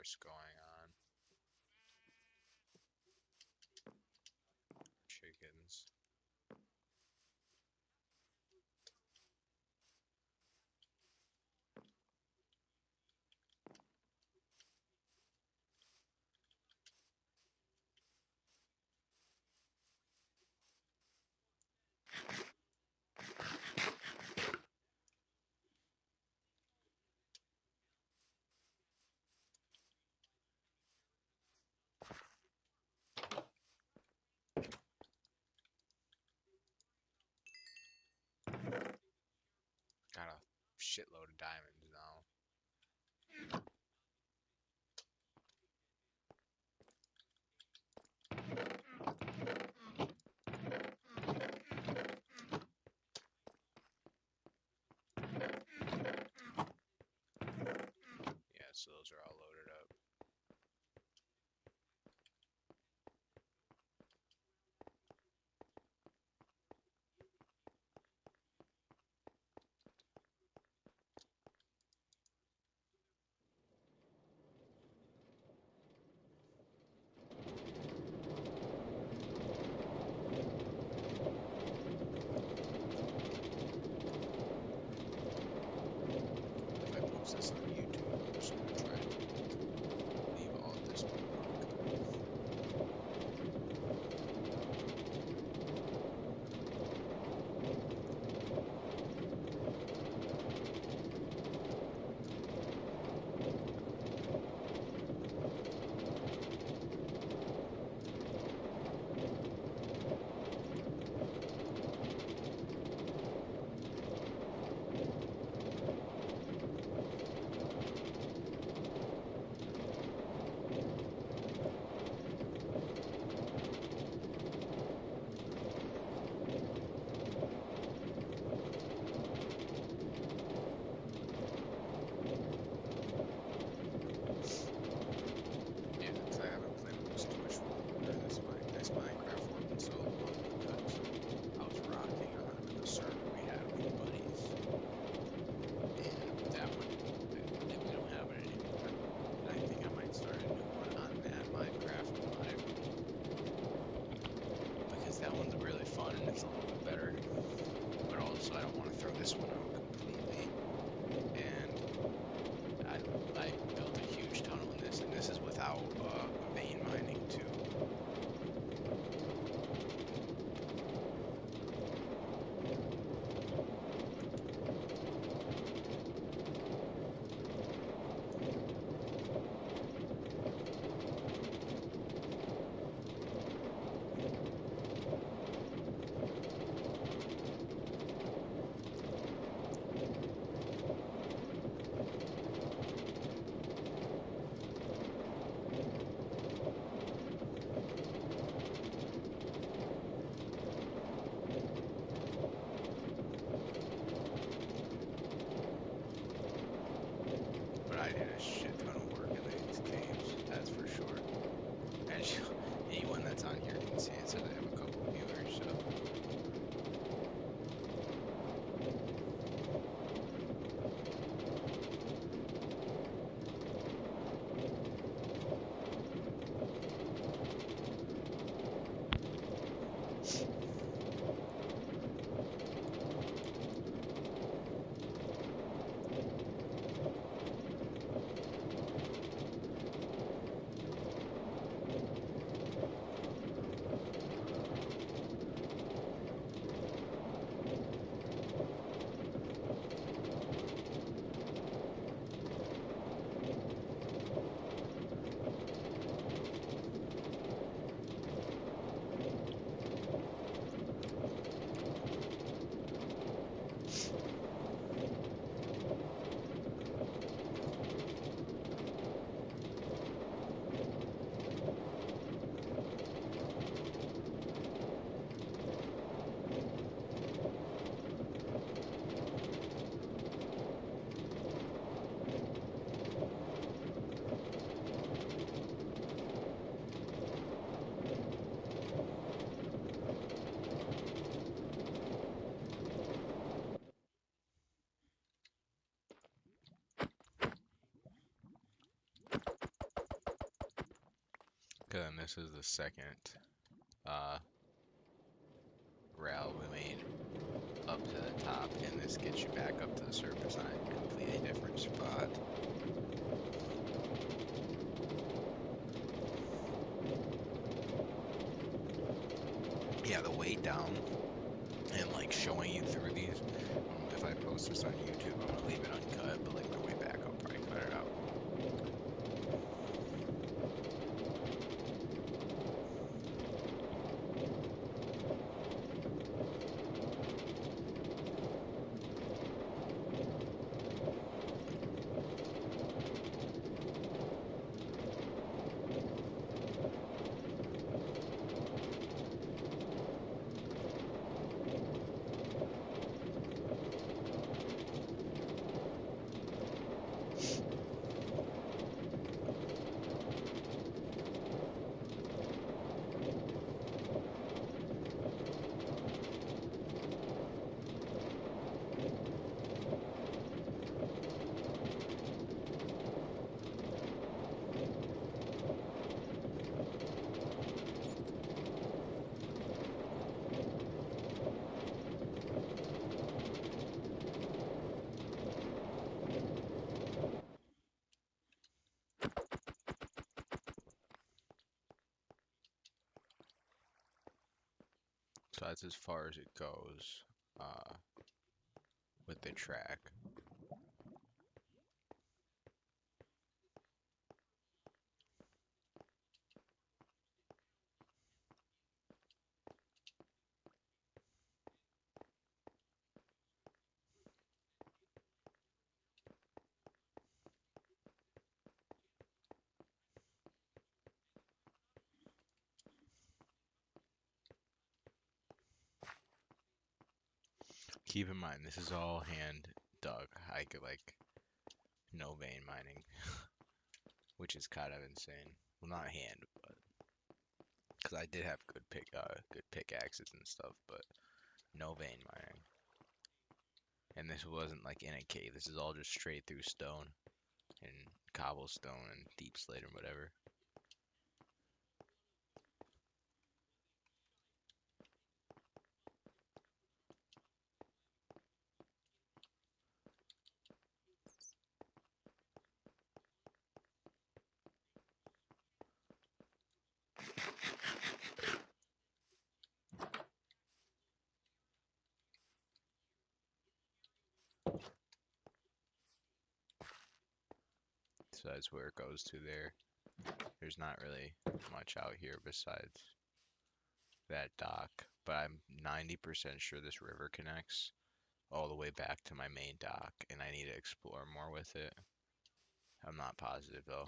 force going on. Chickens. Got a shitload of diamonds now. Yeah, so those are all loaded up. If I post this on YouTube, I'm just gonna try to leave all of this Yeah, because I haven't played on this Twitch or this Minecraft one in so long because I was rocking on it with the server we had with buddies. And that one, we don't have it anymore. And I think I might start a new one on that Minecraft Live. Because that one's really fun and it's a little bit better. But also I don't want to throw this one out completely. And I built a huge tunnel in this, and this is without vein mining too. And this is the second uh, rail we made up to the top, and this gets you back up to the surface on a completely different spot. Yeah, the way down and like showing you through these. If I post this on YouTube, I'm gonna leave it uncut, but like my way back, I'll probably cut it out. So that's as far as it goes with the track. Keep in mind, this is all hand dug. I could like no vein mining, which is kind of insane. Well, not hand, but because I did have good pickaxes and stuff, but no vein mining. And this wasn't like in a cave. This is all just straight through stone and cobblestone and deep slate and whatever. So that's where it goes to there. There's not really much out here besides that dock, but I'm 90% sure this river connects all the way back to my main dock, and I need to explore more with it. I'm not positive though.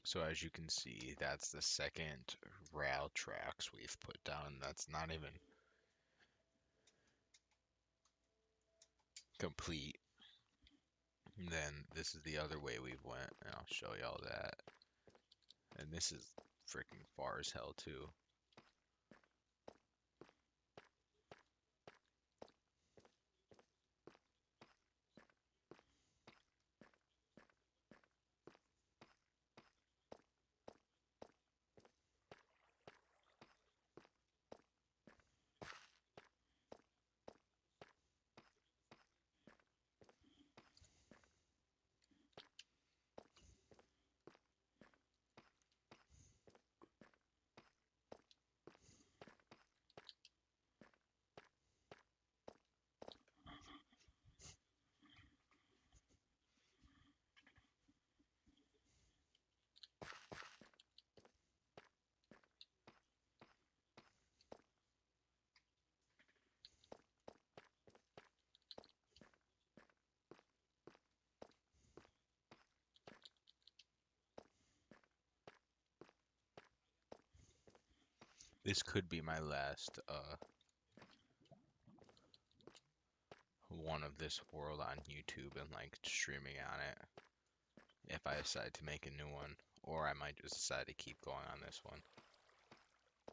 So as you can see, that's the second rail tracks we've put down. That's not even complete. And then this is the other way we went, and I'll show y'all that. And this is freaking far as hell too. This could be my last one of this world on YouTube and like streaming on it if I decide to make a new one, or I might just decide to keep going on this one.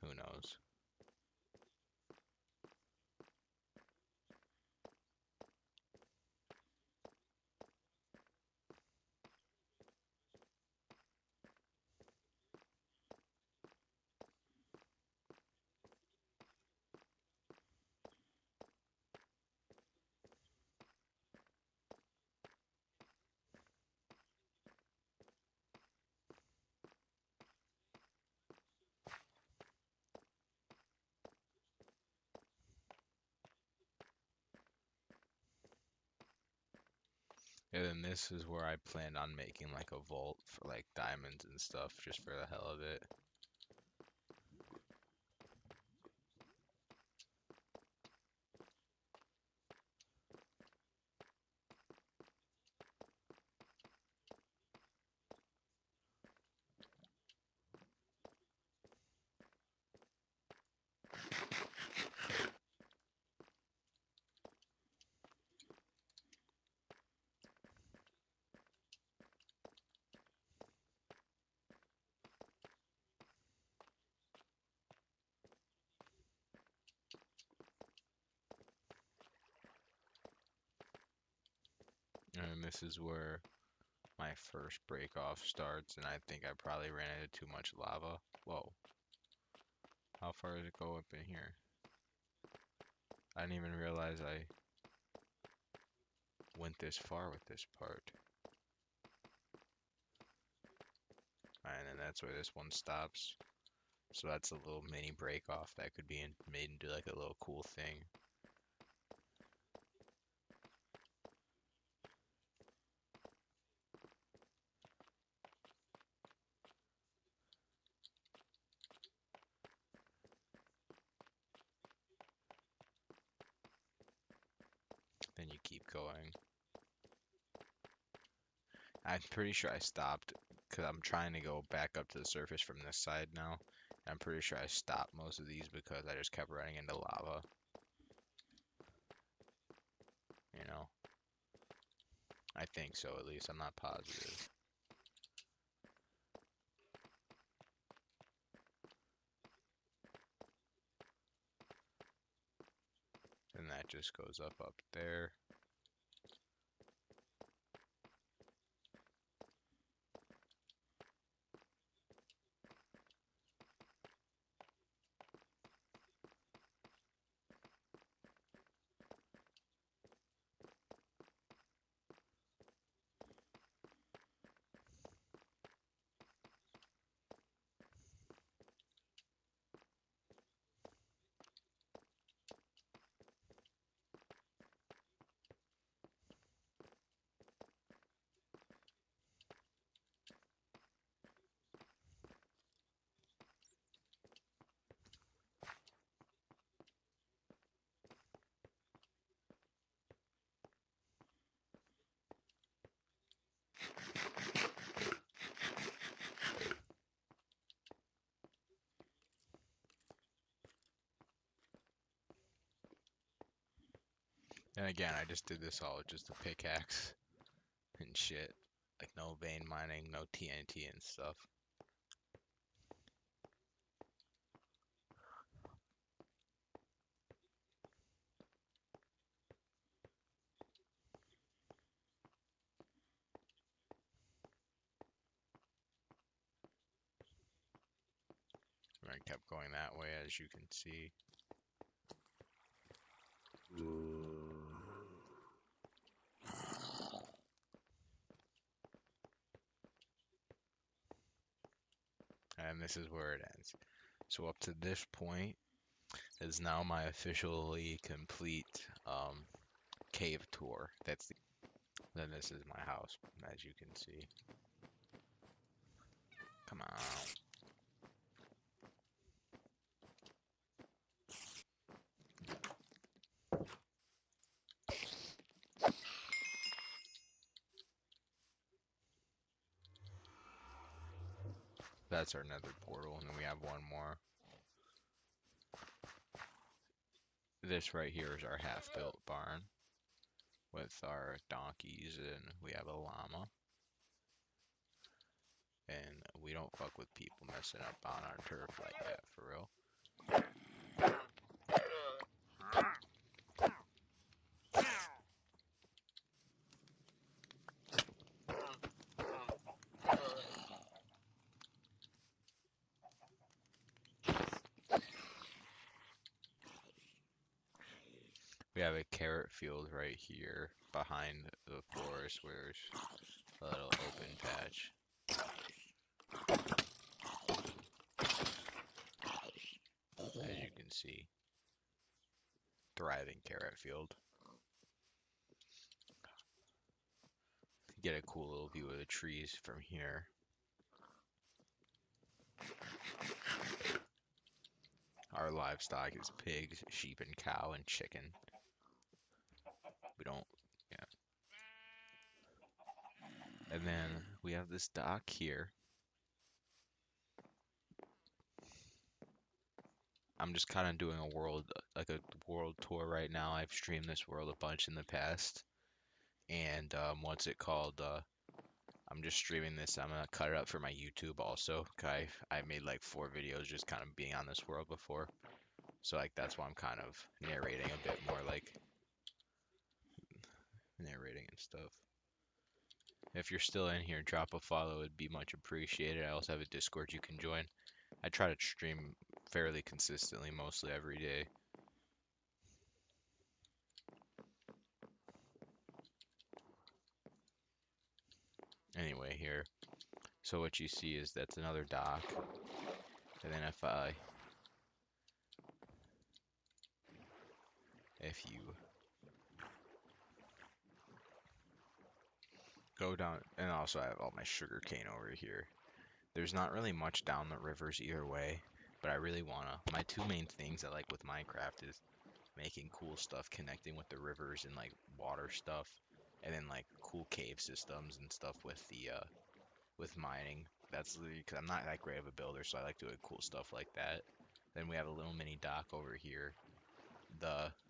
Who knows? And then this is where I planned on making like a vault for like diamonds and stuff just for the hell of it. And this is where my first break off starts, and I think I probably ran into too much lava. Whoa. How far does it go up in here? I didn't even realize I went this far with this part. And then that's where this one stops. So that's a little mini break off that could be made into like a little cool thing. Then you keep going. I'm pretty sure I stopped because I'm trying to go back up to the surface from this side now. I'm pretty sure I stopped most of these because I just kept running into lava. You know? I think so, at least. I'm not positive. And that just goes up there. And again, I just did this all with just a pickaxe and shit. Like no vein mining, no TNT and stuff. And I kept going that way, as you can see. And this is where it ends. So up to this point is now my officially complete cave tour. Then this is my house, as you can see. Come on. That's our nether portal, and then we have one more. This right here is our half-built barn. with our donkeys, and we have a llama. And we don't fuck with people messing up on our turf like that, for real. We have a carrot field right here behind the forest where there's a little open patch. As you can see, thriving carrot field. Get a cool little view of the trees from here. Our livestock is pigs, sheep, and cow, and chicken. We don't, yeah. And then we have this dock here. I'm just kind of doing like a world tour right now. I've streamed this world a bunch in the past. And what's it called? I'm just streaming this. I'm gonna cut it up for my YouTube also. 'Cause I made like 4 videos just kind of being on this world before. So like that's why I'm kind of narrating a bit more, like narrating and stuff. If you're still in here, drop a follow. It'd be much appreciated. I also have a Discord you can join. I try to stream fairly consistently, mostly every day. Anyway, here. So what you see is that's another dock. And then if you go down, and also I have all my sugar cane over here. There's not really much down the rivers either way, but I really wanna. My 2 main things I like with Minecraft is making cool stuff connecting with the rivers and like water stuff, and then like cool cave systems and stuff with mining. That's literally because I'm not that great of a builder, so I like doing cool stuff like that. Then we have a little mini dock over here.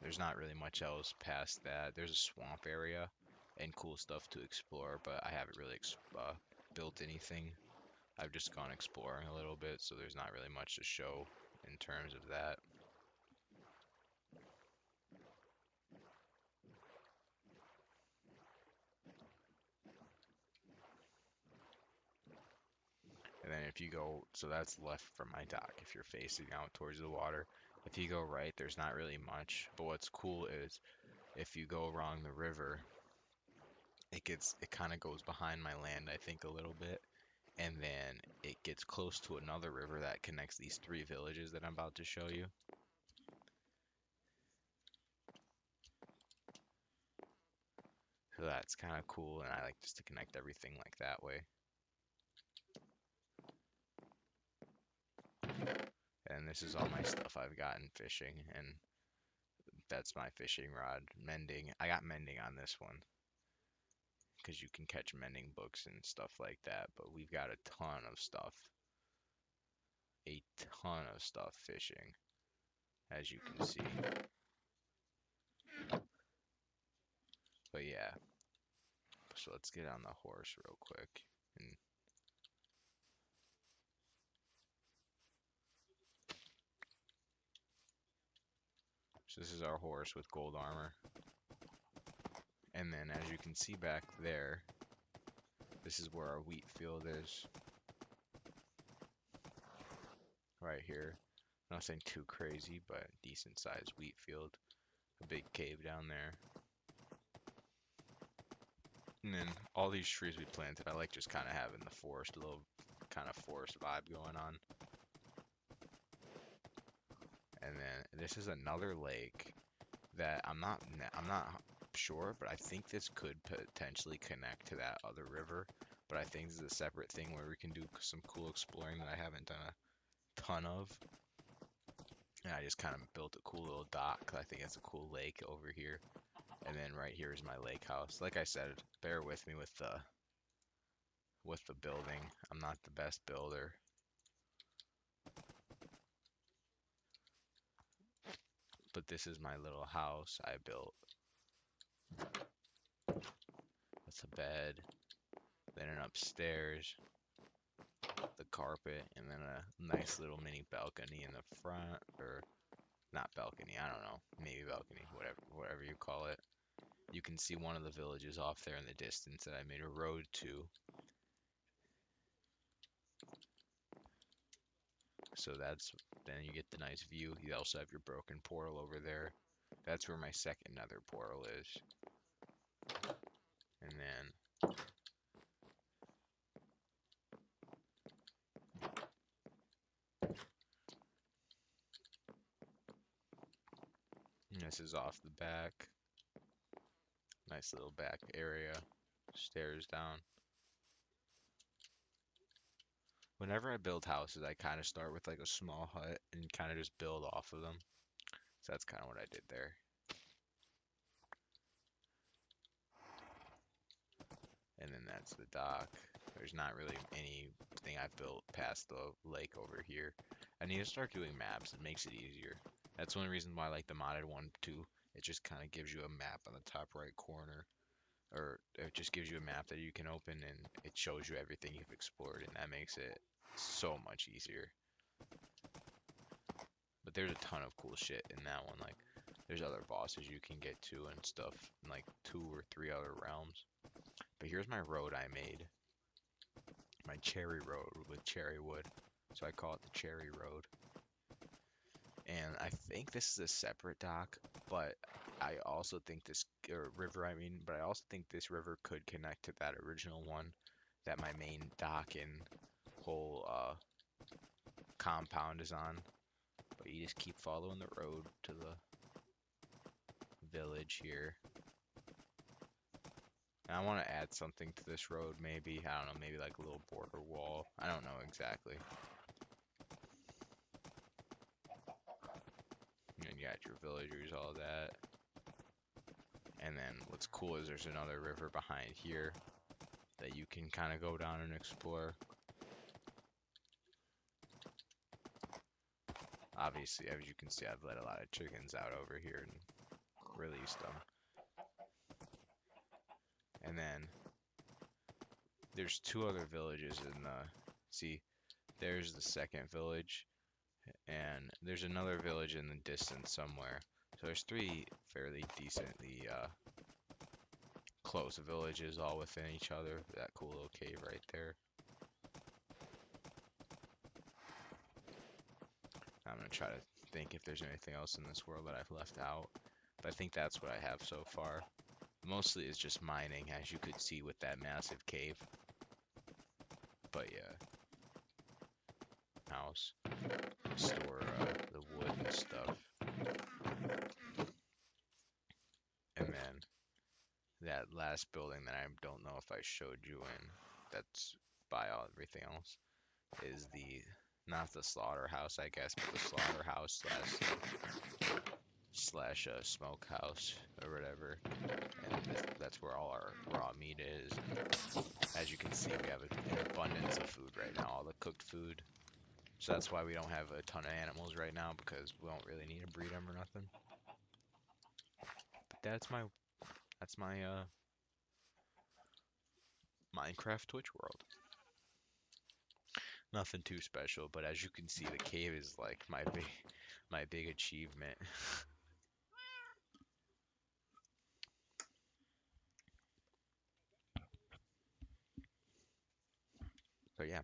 There's not really much else past that. There's a swamp area and cool stuff to explore, but I haven't really built anything. I've just gone exploring a little bit, so there's not really much to show in terms of that. And then if you go, so that's left from my dock if you're facing out towards the water. If you go right, there's not really much. But what's cool is if you go along the river, it kind of goes behind my land, I think, a little bit. And then it gets close to another river that connects these 3 villages that I'm about to show you. So that's kind of cool, and I like just to connect everything like that way. And this is all my stuff I've gotten fishing, and that's my fishing rod. Mending, I got mending on this one because you can catch mending books and stuff like that, but we've got a ton of stuff. A ton of stuff fishing, as you can see. But yeah, so let's get on the horse real quick. And so this is our horse with gold armor. And then as you can see back there, this is where our wheat field is. Right here. Nothing too crazy, but decent sized wheat field. A big cave down there. And then all these trees we planted, I like just kind of having the forest, a little kind of forest vibe going on. And then this is another lake that I'm not sure, but I think this could potentially connect to that other river. But I think this is a separate thing where we can do some cool exploring that I haven't done a ton of. And I just kind of built a cool little dock. I think it's a cool lake over here. And then right here is my lake house. Like I said, bear with me with the building. I'm not the best builder. But this is my little house I built. That's a bed. Then an upstairs, the carpet, and then a nice little mini balcony in the front, or not balcony, I don't know, maybe balcony, whatever you call it. You can see one of the villages off there in the distance that I made a road to. So then you get the nice view. You also have your broken portal over there. That's where my second nether portal is. And this is off the back. Nice little back area. Stairs down. Whenever I build houses, I kind of start with like a small hut and kind of just build off of them. So that's kind of what I did there. And then that's the dock. There's not really anything I've built past the lake over here. I need to start doing maps. It makes it easier. That's one reason why I like the modded one too. It just kind of gives you a map on the top right corner. Or it just gives you a map that you can open and it shows you everything you've explored, and that makes it so much easier. But there's a ton of cool shit in that one. Like, there's other bosses you can get to and stuff in like 2 or 3 other realms. But here's my road I made. My cherry road with cherry wood. So I call it the cherry road. And I think this is a separate dock, but I also think this, or river I mean, but I also think this river could connect to that original one that my main dock and whole compound is on. But you just keep following the road to the village here. And I want to add something to this road, maybe. I don't know, maybe like a little border wall. I don't know exactly. And you got your villagers, all that. And then what's cool is there's another river behind here that you can kind of go down and explore. Obviously, as you can see, I've let a lot of chickens out over here and released them. And then there's 2 other villages in the, see, there's the second village, and there's another village in the distance somewhere. So there's 3 fairly decently close villages all within each other. That cool little cave right there. I'm gonna try to think if there's anything else in this world that I've left out. But I think that's what I have so far. Mostly it's just mining, as you could see with that massive cave. But yeah. House. Store the wood and stuff. And then that last building that I don't know if I showed you in, that's by everything else, is not the slaughterhouse, I guess, but the slaughterhouse slash smokehouse or whatever. And that's where all our raw meat is. As you can see, we have an abundance of food right now, all the cooked food. So that's why we don't have a ton of animals right now, because we don't really need to breed them or nothing. But that's my Minecraft Twitch world. Nothing too special, but as you can see, the cave is like my big achievement. So yeah,